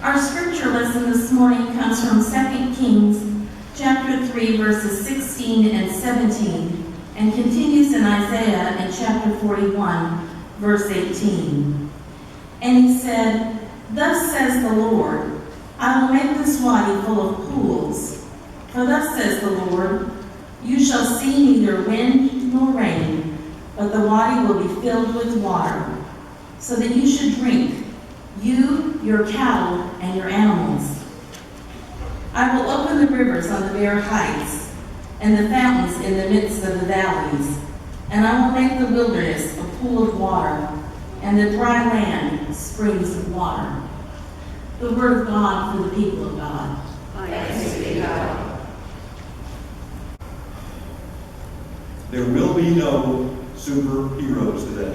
Our scripture lesson this morning comes from 2 Kings chapter 3, verses 16 and 17, and continues in Isaiah in chapter 41, verse 18. And he said, "Thus says the Lord, I will make this wadi full of pools. For thus says the Lord, you shall see neither wind nor rain, but the wadi will be filled with water, so that you should drink, you, your cattle, and your animals. I will open the rivers on the bare heights, and the fountains in the midst of the valleys, and I will make the wilderness a pool of water, and the dry land springs of water." The word of God for the people of God. Thanks be to God. There will be no superheroes today.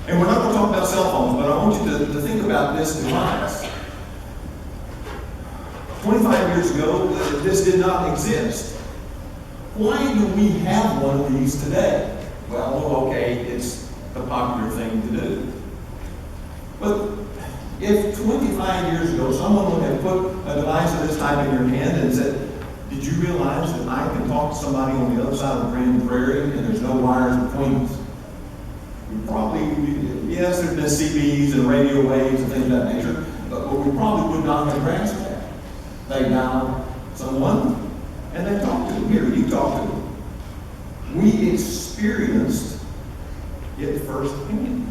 And we're not going to talk about cell phones, but I want you to think about this device. 25 years ago, this did not exist. Why do we have one of these today? Well, okay, it's the popular thing to do. But if 25 years ago someone would have put a device of this type in your hand and said, "Did you realize that I can talk to somebody on the other side of the Prairie and there's no wires between us?" We probably, yes, there's been CBs and radio waves and things of that nature, but we probably would not have grasped that. They dial someone and they talk to them. Here, you talk to them. We experienced it firsthand.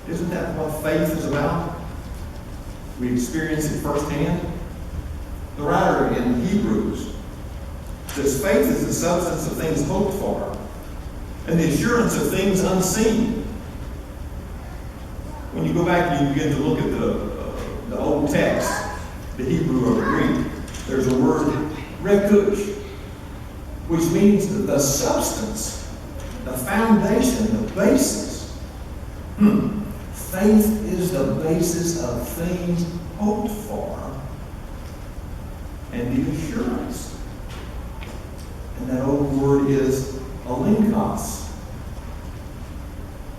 Isn't that what faith is about? We experience it firsthand. The writer in Hebrews says, "Faith is the substance of things hoped for, and the assurance of things unseen." When you go back and you begin to look at the old text, the Hebrew or the Greek, there's a word, rekush, which means the substance, the foundation, the basis. Faith is the basis of things hoped for and the assurance. And that old word is alinkos,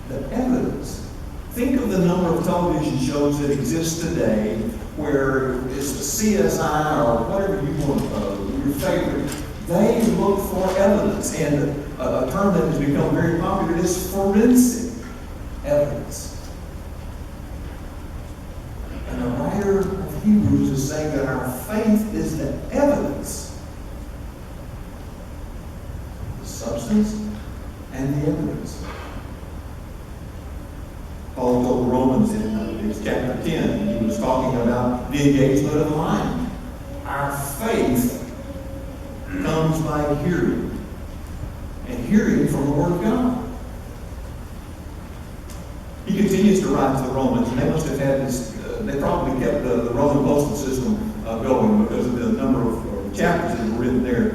the evidence. Think of the number of television shows that exist today where it's the CSI or whatever you want, your favorite. They look for evidence, and a term that has become very popular is forensic evidence. And the writer of Hebrews is saying that our faith is the evidence, the substance and the evidence. Paul told Romans in chapter 10, he was talking about the engagement of the mind. Our faith comes by hearing, and hearing from the Word of God. He continues to write to the Romans, and they must have had this, they probably kept the Roman postal system going because of the number of chapters that were written there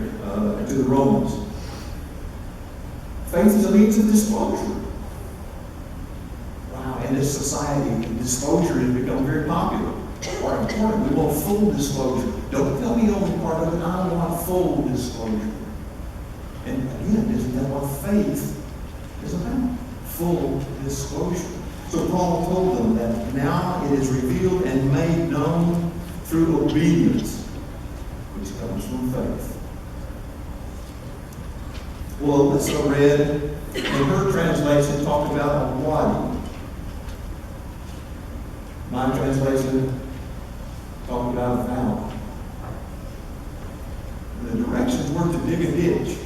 to the Romans. Faith is a means of disclosure. Wow, in this society, disclosure has become very popular or important. We want full disclosure. Don't tell me only part of it, I want full disclosure. And again, isn't that what faith is about? Full disclosure. So Paul told them that now it is revealed and made known through obedience, which comes from faith. Well, Alyssa read, in her translation, talked about a wadi. My translation talked about a valley. The directions were to dig a ditch.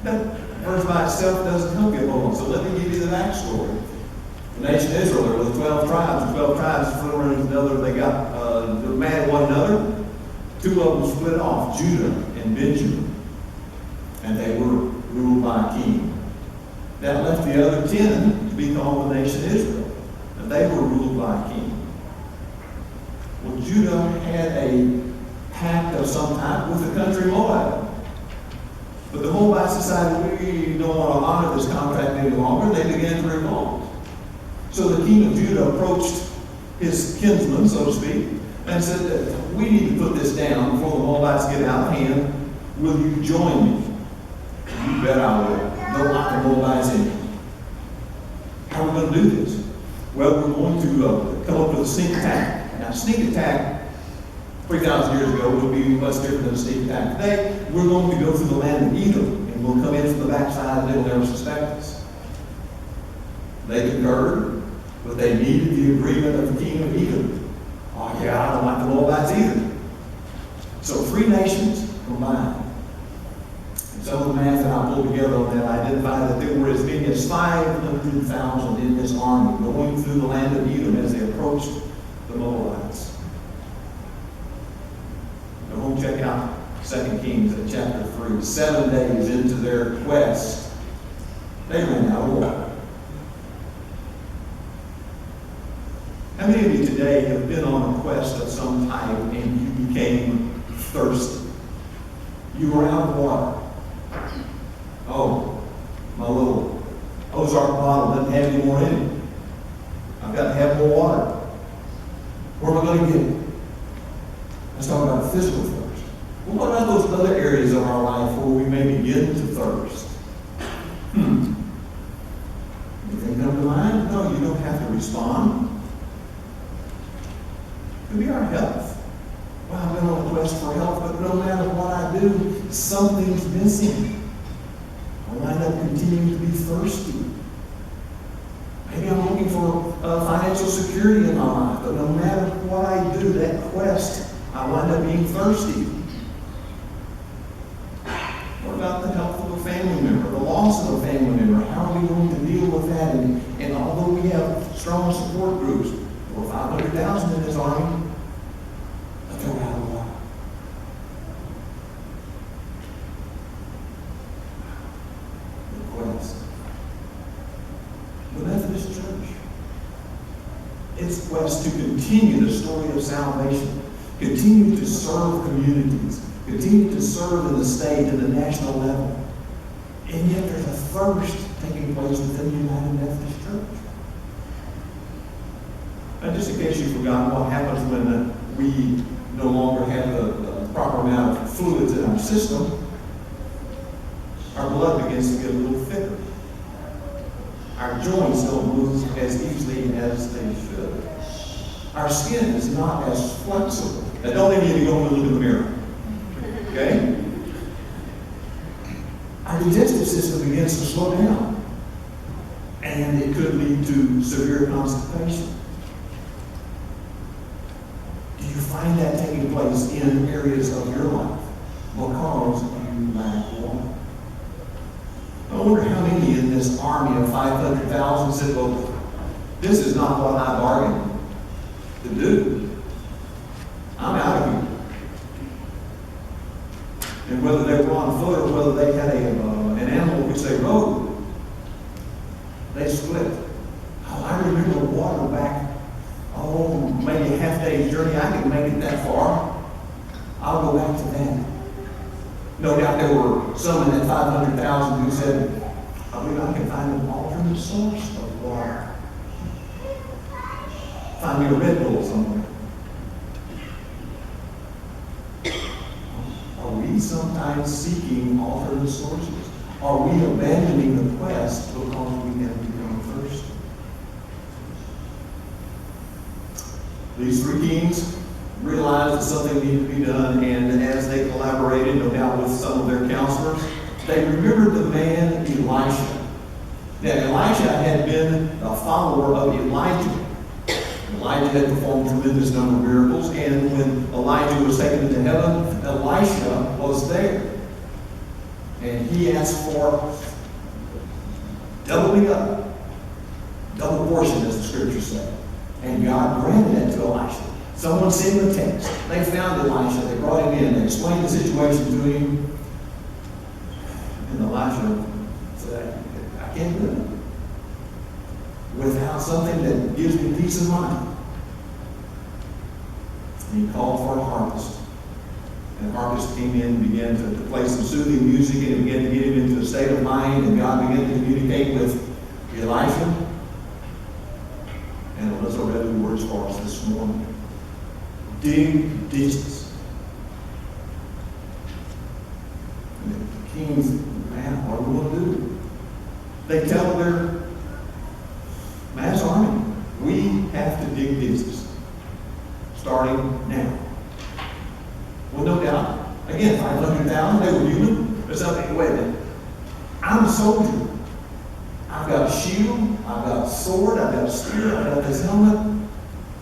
That verse by itself doesn't help you along, so let me give you the backstory. The nation of Israel, there were 12 tribes. The 12 tribes, one against another, they got mad at one another. Two of them split off, Judah and Benjamin. And they were ruled by a king. That left the other 10 to be called the nation of Israel. And they were ruled by a king. Well, Judah had a pact of some type with the country Moab. But the Moabites decided, we don't want to honor this contract any longer. They began to revolt. So the king of Judah approached his kinsman, so to speak, and said, "We need to put this down before the Moabites get out of hand. Will you join me?" "You bet I will. Don't like the Moabites in." going to do this? Well, we're going to come up with a sneak attack. Now, sneak attack 3,000 years ago would be much different than a sneak attack today. We're going to go through the land of Edom, and we'll come in from the backside, and they will never suspect us. They concurred, but they needed the agreement of the king of Edom. Oh yeah, I don't like the Moabites either. So 3 nations combined. And some of the math that I pulled together on that identified that there were as many as 500,000 in this army going through the land of Edom as they approached the Moabites. Go home, check out 2 Kings in chapter 3. 7 days into their quest, they ran out of water. How many of you today have been on a quest of some type and you became thirsty? You were out of water. Oh, my little Ozark bottle doesn't have any more in it. I've got to have more water. Where am I going to get it? Let's talk about physical thirst. Well, what about those other areas of our life where we may begin to thirst? Anything come to mind? No, you don't have to respond. It could be our health. Well, I've been on a quest for health, but no matter what I do, something's missing. I wind up continuing to be thirsty. Maybe I'm looking for financial security in my life, but no matter what I do, that quest, I wind up being thirsty. What about the health of a family member, the loss of a family member? How are we going to deal with that? And although we have strong support groups, we're 500,000 in this army, but they're out of water. The quest. The Methodist Church. Its quest to continue the story of salvation, continue to serve communities, continue to serve in the state and the national level. And yet there's a thirst taking place within the United Methodist Church. And just in case you've forgotten what happens when we no longer have the proper amount of fluids in our system, our blood begins to get a little thicker. Our joints don't move as easily as they should. Our skin is not as flexible. Now, don't let me go and look in the mirror. Okay? Our digestive system begins to slow down. And it could lead to severe constipation. Do you find that taking place in areas of your life because you lack water? I wonder how many in this army of 500,000 said, well, this is not what I bargained to do. I'm out of here. And whether they were on foot or whether they had an animal which they rode, they split. Oh, I remember water back, maybe a half day's journey. I can make it that far. I'll go back to that. No doubt there were some in that 500,000 who said, I believe I can find an alternate source of water. Find me a Red Bull somewhere. Are we sometimes seeking alternate sources? Are we abandoning the quest because we have become thirsty? These 3 kings realized that something needed to be done, and as they collaborated, no doubt with some of their counselors, they remembered the man Elisha. Now, Elisha had been a follower of Elijah. Elijah had performed a tremendous number of miracles, and when Elijah was taken into heaven, Elisha was there. And he asked for doubling up, double portion, as the scriptures say. And God granted that to Elisha. Someone sent him a text. They found Elisha. They brought him in. They explained the situation to him. And Elisha said, I can't do it without something that gives me peace of mind. And he called for a harpist. And the harpist came in and began to play some soothing music, and it began to get him into a state of mind, and God began to communicate with Elisha. And let's read the words for us this morning. Dig ditches. And the kings, man, what are we going to do? They tell their it. I'm a soldier. I've got a shield, I've got a sword, I've got a spear, I've got this helmet.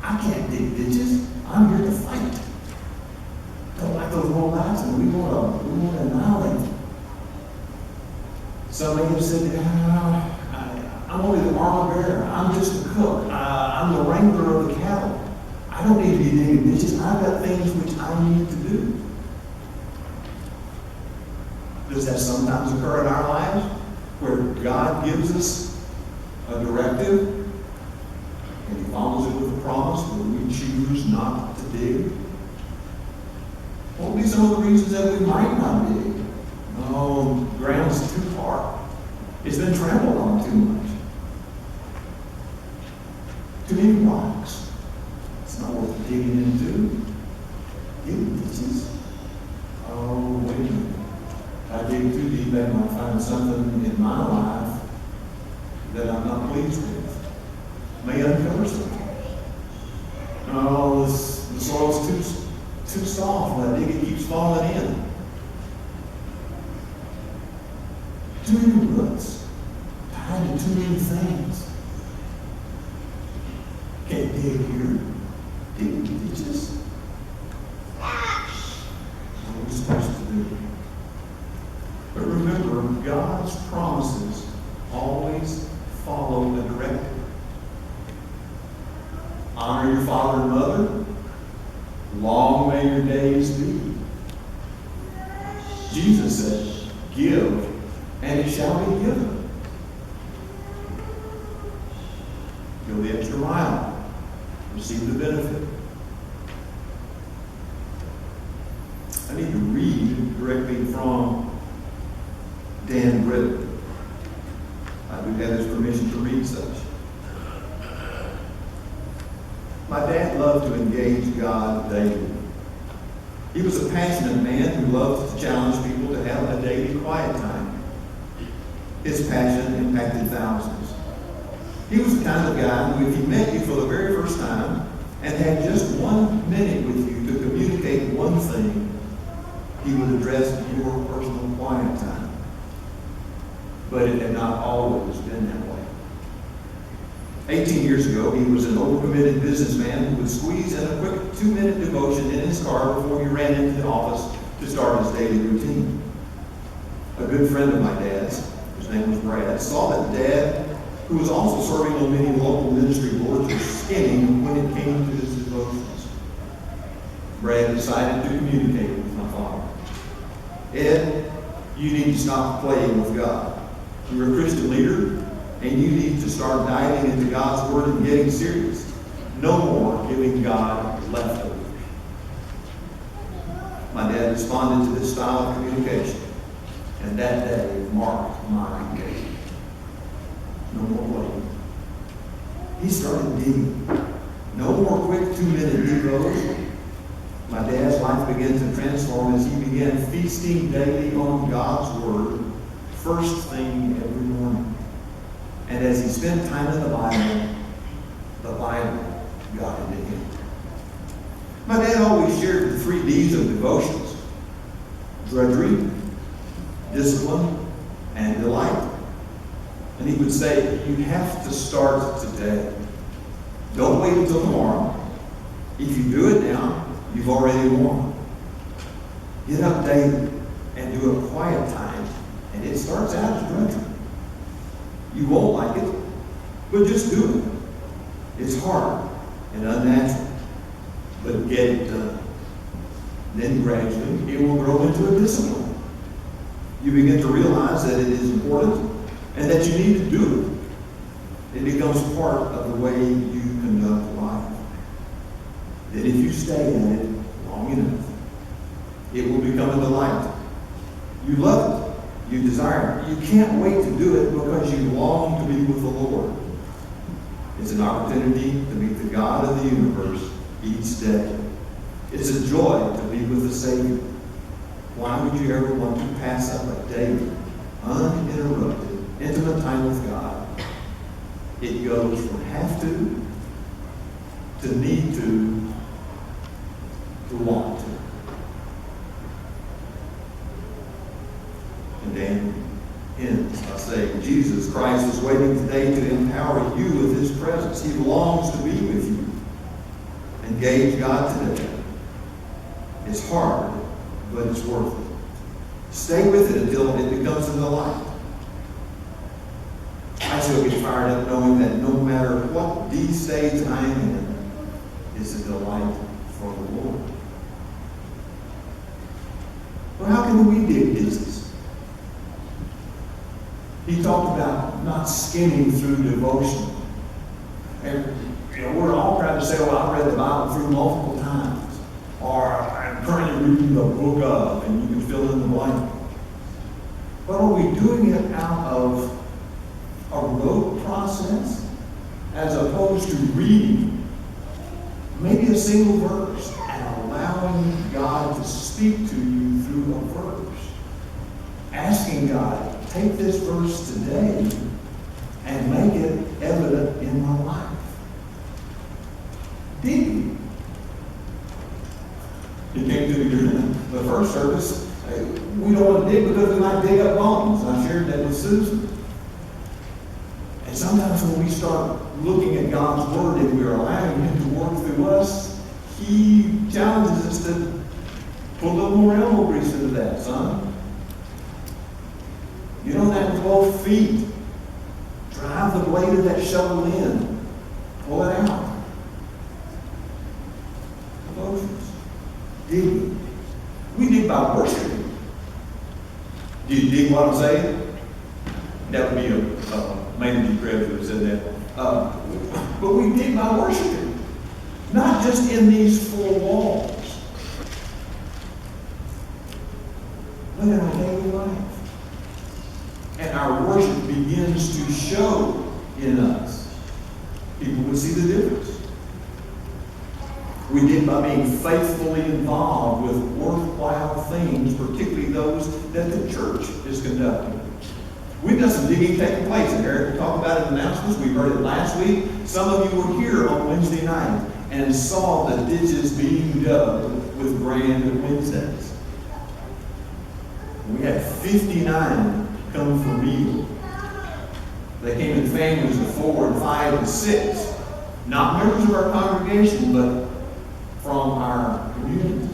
I can't dig ditches. I'm here to fight. Don't like those robots, and we want to annihilate them. Some may have said, I'm only the armor bearer. I'm just a cook. I'm the wrangler of the cattle. I don't need to be digging ditches. I've got things which I need to do. Does that sometimes occur in our lives, where God gives us a directive and He follows it with a promise, but we choose not to dig? What will be some of the reasons that we might not dig? Oh, the ground's too hard. It's been trampled on too much. Too many rocks. It's not worth digging into. Digging ditches. Oh, wait a minute. If I dig too deep, I might find something in my life that I'm not pleased with. May uncover something. Oh, the soil's too soft. When I dig, it keeps falling in. Too many roots. Tied to too many things. Can't dig here. Dig ditches. What are we supposed to do? But remember, God's promises always follow a directive. Honor your father and mother. Long may your days be. Jesus said, give, and it shall be given. Go the extra mile. Receive the benefit. I need to read directly from Dan Britton. I do have his permission to read such. My dad loved to engage God daily. He was a passionate man who loved to challenge people to have a daily quiet time. His passion impacted thousands. He was the kind of guy who, if he met you for the very first time and had just 1 minute with you to communicate one thing, he would address your personal quiet time. But it had not always been that way. 18 years ago, he was an overcommitted businessman who would squeeze in a quick 2-minute devotion in his car before he ran into the office to start his daily routine. A good friend of my dad's, his name was Brad, saw that Dad, who was also serving on many local ministry boards, was skinny when it came to his devotions. Brad decided to communicate with my father. Ed, you need to stop playing with God. You're a Christian leader, and you need to start diving into God's Word and getting serious. No more giving God leftovers. My dad responded to this style of communication, and that day marked my engagement. No more waiting. He started digging. No more quick 2-minute devos. My dad's life began to transform as he began feasting daily on God's Word, first thing every morning. And as he spent time in the Bible got into him. My dad always shared the 3 D's of devotions: drudgery, discipline, and delight. And he would say, you have to start today. Don't wait until tomorrow. If you do it now, you've already won. Get up daily and do a quiet time, and it starts out as drudgery. You won't like it, but just do it. It's hard and unnatural, but get it done. Then gradually, it will grow into a discipline. You begin to realize that it is important and that you need to do it. It becomes part of the way you conduct life. That if you stay at it long enough, it will become a delight. You love it. You desire it. You can't wait to do it because you long to be with the Lord. It's an opportunity to meet the God of the universe each day. It's a joy to be with the Savior. Why would you ever want to pass up a daily, uninterrupted, intimate time with God? It goes from have to need to want to. And Dan, ends by saying, Jesus Christ is waiting today to empower you with his presence. He longs to be with you. Engage God today. It's hard, but it's worth it. Stay with it until it becomes a delight. I still get fired up knowing that no matter what these stage I am in, it's a delight for the Lord. But how can we dig Jesus? He talked about not skimming through devotion. And we're all proud to say, well, I've read the Bible through multiple times. Or I'm currently reading the book of, and you can fill in the blank. But are we doing it out of a rote process as opposed to reading maybe a single verse and allowing God to speak to you through a verse? Asking God, take this verse today and make it evident in my life. Digging. He came to me during the first service. We don't want to dig because we might dig up bones. I shared that with Susan. And sometimes when we start looking at God's Word and we're allowing Him to work through us, He challenges us to put a little more elbow grease into that, son. You know that 12 feet. Drive the blade of that shovel in. Pull it out. Devotions. Digging. We dig by worshiping. Do you dig what I'm saying? That would be maybe Prairie would have said that. But we dig by worshiping. Not just in these four walls, but in our daily life. And our worship begins to show in us. People would see the difference. We dig by being faithfully involved with worthwhile things, particularly those that the church is conducting. We've got some digging taking place, and Eric will talk about it in announcements. We heard it last week. Some of you were here on Wednesday night and saw the ditches being dug with Grand Wednesdays. We had 59 come for meal. They came in families of 4 and 5 and 6. Not members of our congregation, but from our community.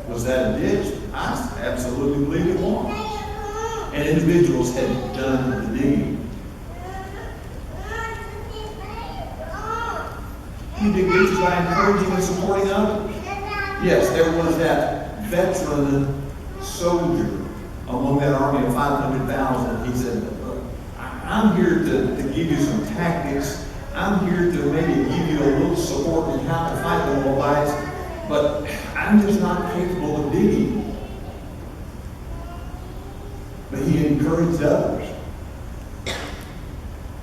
Was that a ditch? I absolutely believe it was. And individuals had done the digging. You dig ditches by encouraging and supporting others. Yes, there was that veteran soldier among that army of 500,000. He said, I'm here to give you some tactics. I'm here to maybe give you a little support in how to fight the Moabites, but I'm just not capable of digging. But he encouraged others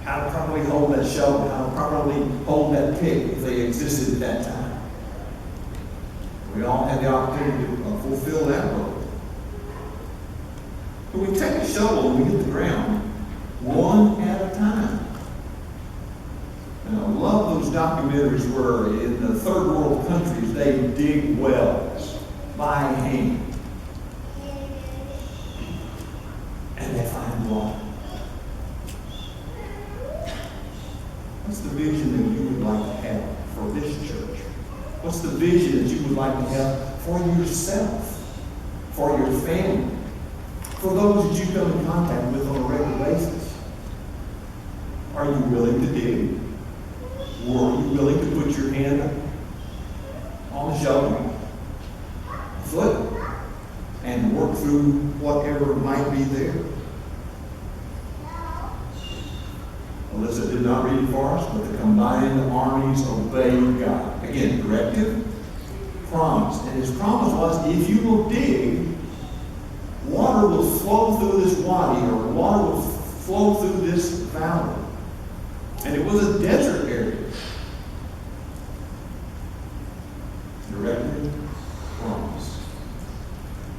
how to properly hold that shovel, how to properly hold that pick if they existed at that time. We all had the opportunity to fulfill that role. But we take a shovel and we hit the ground one at a time. And I love those documentaries where in the third world countries they dig wells by hand. And they find water. What's the vision that you would like to have for this church? What's the vision that you would like to have for yourself, for your family, for those that you come in contact with on a regular basis? Are you willing to dig? Or are you willing to put your hand on the shovel, foot, and work through whatever might be there? Alyssa did not read it for us, but the combined armies obeyed God. Again, directive, promise. And his promise was, if you will dig, water will flow through this wadi, or water will flow through this valley. And it was a desert area. Directive, promise.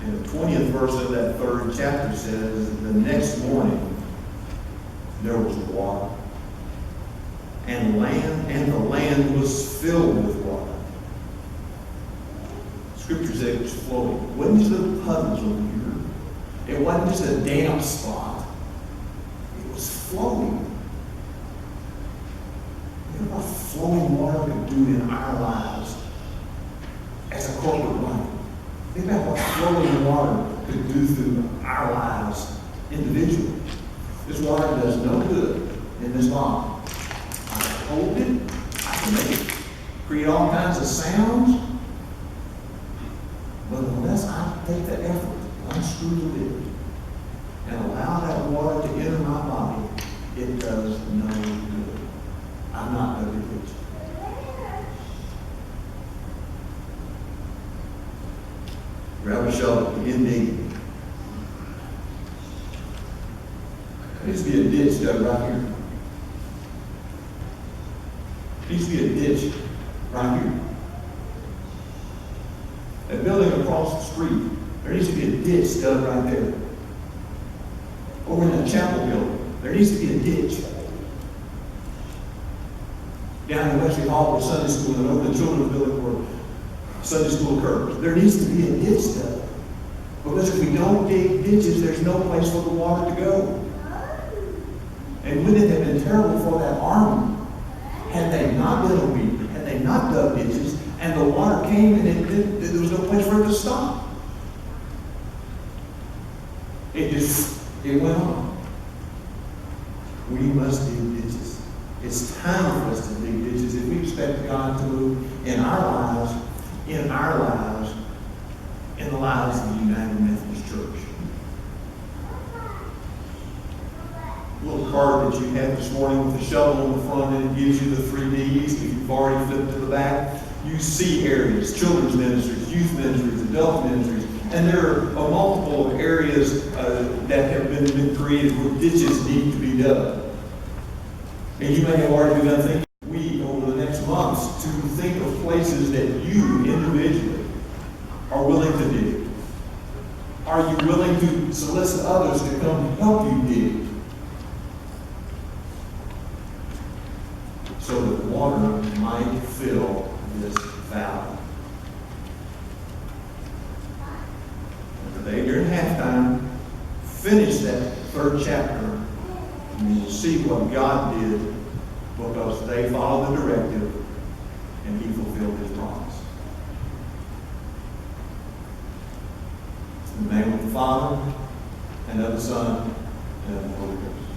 And the 20th verse of that 3rd chapter says, the next morning there was water. And the land was filled with water. Scripture says it was flowing. When's the puddles over here? It wasn't just a damp spot. It was flowing. You know what flowing water could do in our lives as a corporate body? Think about what flowing water could do through our lives individually. This water does no good in this body. I can hold it, I can make it create all kinds of sounds, but unless I take the effort to unscrew the lid and allow that water to enter my body, it does no good. I'm not going to do it. Grab a shovel, begin digging. There needs to be a ditch dug right here. There needs to be a ditch right here. That building across the street, there needs to be a ditch dug right there. Over in that chapel building, there needs to be a ditch. Down in Wesley Hall where Sunday school and over the children's building where Sunday school occurs, there needs to be a ditch dug. Because if we don't dig ditches, there's no place for the water to go. And wouldn't it have been terrible for that army had they not been obedient, had they not dug ditches, and the water came and there was no place for it to stop. It went on. We must dig ditches. It's time for us to dig ditches if we expect God to move in our lives, in the lives of the United Methodist Church. A little card that you had this morning with the shovel on the front, and it gives you the 3 Ds. If you've already flipped to the back, you see areas: children's ministries, youth ministries, adult ministries, and there are multiple areas that have been created where ditches need to be dug. And you may have already begun thinking, over the next months, to think of places that you individually are willing to dig. Are you willing to solicit others to come help you dig? So that water might fill this valley. And today, during halftime, finish that 3rd chapter, and you'll see what God did because they followed the directive and He fulfilled His promise. In the name of the Father, and of the Son, and of the Holy Ghost.